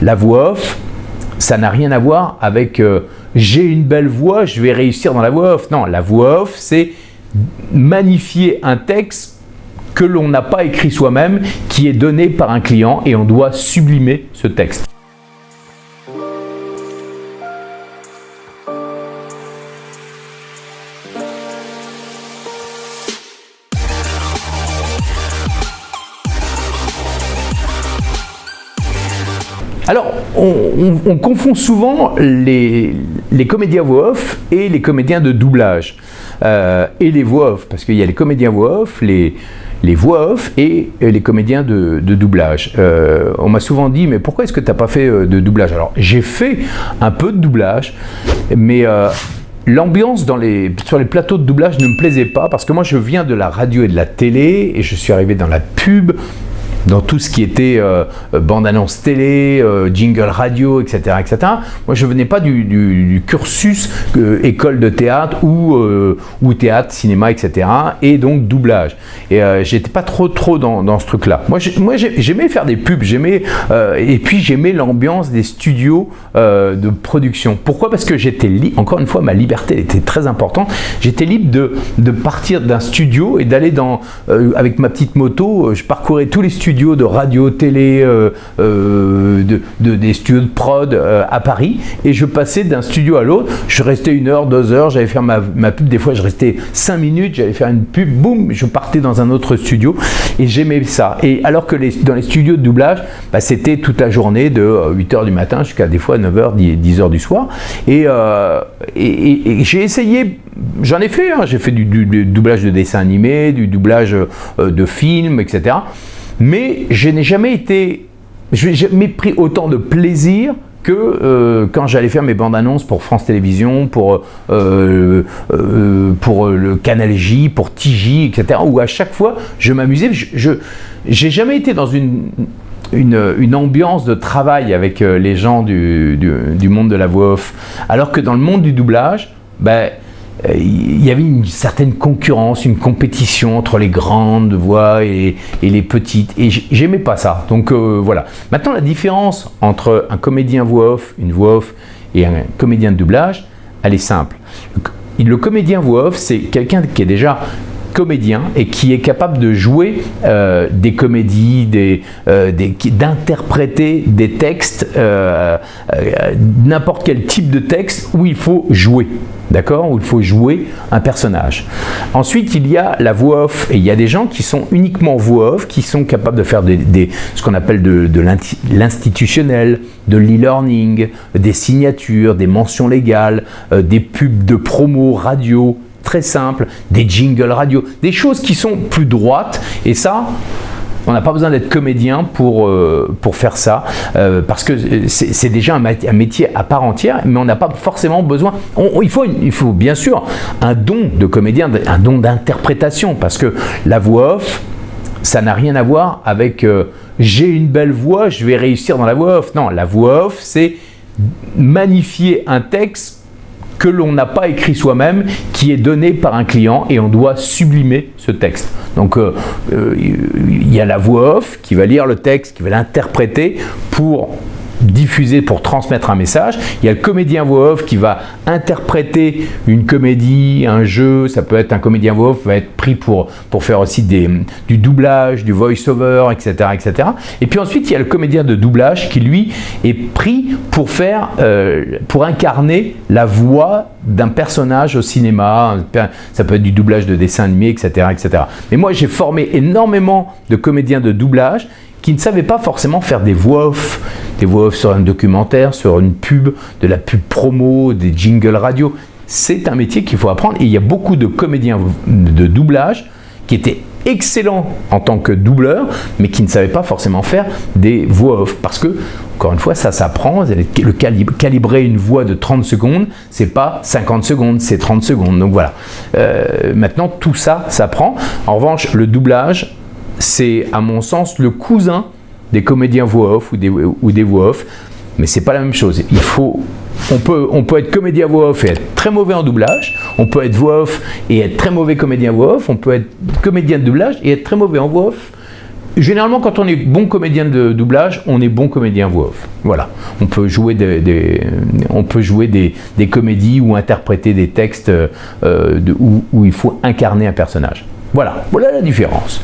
La voix off, ça n'a rien à voir avec j'ai une belle voix, je vais réussir dans la voix off. Non, la voix off, c'est magnifier un texte que l'on n'a pas écrit soi-même, qui est donné par un client et on doit sublimer ce texte. Alors, on confond souvent les comédiens voix off et les comédiens de doublage. Et les voix off, parce qu'il y a les comédiens voix off, les voix off et les comédiens de doublage. On m'a souvent dit, mais pourquoi est-ce que tu n'as pas fait de doublage? Alors, j'ai fait un peu de doublage, mais l'ambiance sur les plateaux de doublage ne me plaisait pas, parce que moi, je viens de la radio et de la télé, et je suis arrivé dans la pub, dans tout ce qui était bande-annonce télé, jingle radio, etc., etc. Moi, je venais pas du cursus école de théâtre ou théâtre, cinéma, etc. Et donc doublage. Et j'étais pas trop dans ce truc-là. Moi, j'aimais faire des pubs, et puis j'aimais l'ambiance des studios de production. Pourquoi? Parce que j'étais libre. Encore une fois, ma liberté était très importante. J'étais libre de partir d'un studio et d'aller avec ma petite moto. Je parcourais tous les studios de radio, télé, des studios de prod à Paris, et je passais d'un studio à l'autre. Je restais 1 heure, 2 heures, j'allais faire ma pub. Des fois, je restais 5 minutes, j'allais faire une pub, boum, je partais dans un autre studio, et j'aimais ça. Et alors que dans les studios de doublage, c'était toute la journée de 8 heures du matin jusqu'à des fois 9 heures, 10 heures du soir. Et j'ai essayé, j'en ai fait, j'ai fait du doublage de dessins animés, du doublage de films, etc. Mais je n'ai jamais pris autant de plaisir que quand j'allais faire mes bandes annonces pour France Télévisions, pour le Canal J, pour TJ, etc. où à chaque fois je m'amusais. J'ai jamais été dans une ambiance de travail avec les gens du monde de la voix off, alors que dans le monde du doublage, il y avait une certaine concurrence, une compétition entre les grandes voix et les petites, et j'aimais pas ça. Donc voilà. Maintenant, la différence entre un comédien voix off, une voix off, et un comédien de doublage, elle est simple. Le comédien voix off, c'est quelqu'un qui est déjà comédien et qui est capable de jouer des comédies, d'interpréter des textes, n'importe quel type de texte où il faut jouer. D'accord? Où il faut jouer un personnage. Ensuite, il y a la voix off, et il y a des gens qui sont uniquement voix off, qui sont capables de faire ce qu'on appelle de l'institutionnel, de l'e-learning, des signatures, des mentions légales, des pubs de promo radio, très simples, des jingles radio, des choses qui sont plus droites, et ça, on n'a pas besoin d'être comédien pour faire ça, parce que c'est déjà un métier à part entière, mais on n'a pas forcément besoin. Il faut bien sûr un don de comédien, un don d'interprétation, parce que la voix off, ça n'a rien à voir avec j'ai une belle voix, je vais réussir dans la voix off. Non, la voix off, c'est magnifier un texte que l'on n'a pas écrit soi-même, qui est donné par un client, et on doit sublimer ce texte. Donc il y a la voix off qui va lire le texte, qui va l'interpréter pour diffuser, pour transmettre un message. Il y a le comédien voix off qui va interpréter une comédie, un jeu. Ça peut être un comédien voix off, va être pris pour faire aussi du doublage, du voice-over, etc., etc. Et puis ensuite, il y a le comédien de doublage qui, lui, est pris pour incarner la voix d'un personnage au cinéma. Ça peut être du doublage de dessin animé, etc., etc. Mais moi, j'ai formé énormément de comédiens de doublage qui ne savaient pas forcément faire des voix off sur un documentaire, sur une pub, de la pub promo, des jingles radio. C'est un métier qu'il faut apprendre, et il y a beaucoup de comédiens de doublage qui étaient excellents en tant que doubleurs, mais qui ne savaient pas forcément faire des voix off, parce que, encore une fois, ça s'apprend. Calibrer une voix de 30 secondes, c'est pas 50 secondes, c'est 30 secondes. Donc voilà. Maintenant, tout ça s'apprend. En revanche, le doublage, c'est à mon sens le cousin des comédiens voix off ou des voix off, mais c'est pas la même chose. On peut être comédien voix off et être très mauvais en doublage, on peut être voix off et être très mauvais comédien voix off, on peut être comédien de doublage et être très mauvais en voix off. Généralement, quand on est bon comédien de doublage, on est bon comédien voix off. Voilà. On peut jouer des comédies ou interpréter des textes où il faut incarner un personnage. Voilà la différence.